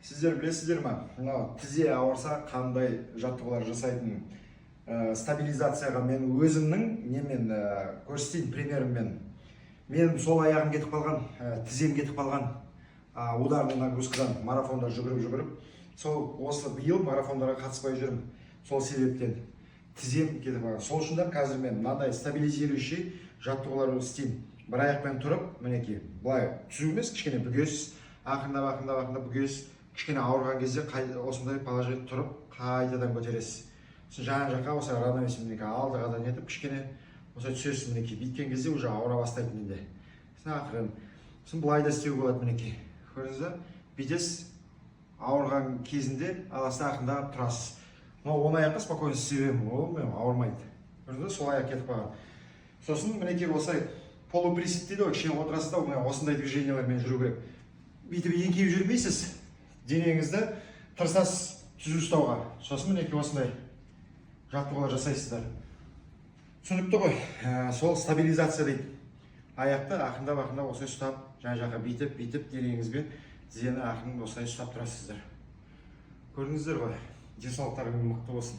Сіздер білесіздер ма? Мынау тізе ауырса қандай жаттығулар жасайтын стабилизацияға мен өзімнің немен көрсетейін примеріммен. Мен сол аяғым кетіп қалған, тізем кетіп қалған, ударный нагрузкадан марафонда жүгіріп, сол осы биыл марафондарға қатыспай жүрмін. Сол себептен тізем кетіп қалған. Сол үшін де қазір мен мынандай стабилизирующий жаттығулар істеймін. Бір аяқпен тұрып, мінекей, былай түзу емес, кішкене бүгесіз, ақырындап бүгесіз, кішкене ауырған кезде осындай положение тұрып, қайтадан көтересіз. Жан жаққа осы равновесие мінекей алдыға нетіп, кішкене осылай түсесіз мінекей. Бүйткен кезде уже ауыра бастайды менде. Ақырын. Сосын былай да істеуге болады мінекей. Көрдіңіз бе? Бүйтесіз, ауырған кезінде аласыз ақырындап тұрасыз. Мынау оң аяққа спокойно істей беремін, ол ауырмайды. Көрдіңіз бе? Сол аяқ кетіп қалған. Сосын мінекей осылай полуприсед дейді ғой, кішкене отырасыз да, осындай движениялармен жүру керек. Бүйтіп еңкейіп жүрмейсіз, денеңізді тырысасыз түзу ұстауға. Сосын мінекей осындай жаттығулар жасайсыздар. Түсінікті ғой, сол стабилизация дейді. Аяқты ақырындап осылай ұстап, жан жаққа бүйтіп денеңізбен тізені ақырын осылай ұстап тұрасыздар. Көрдіңіздер ғой, денсаулықтарыңыз мықты болсын.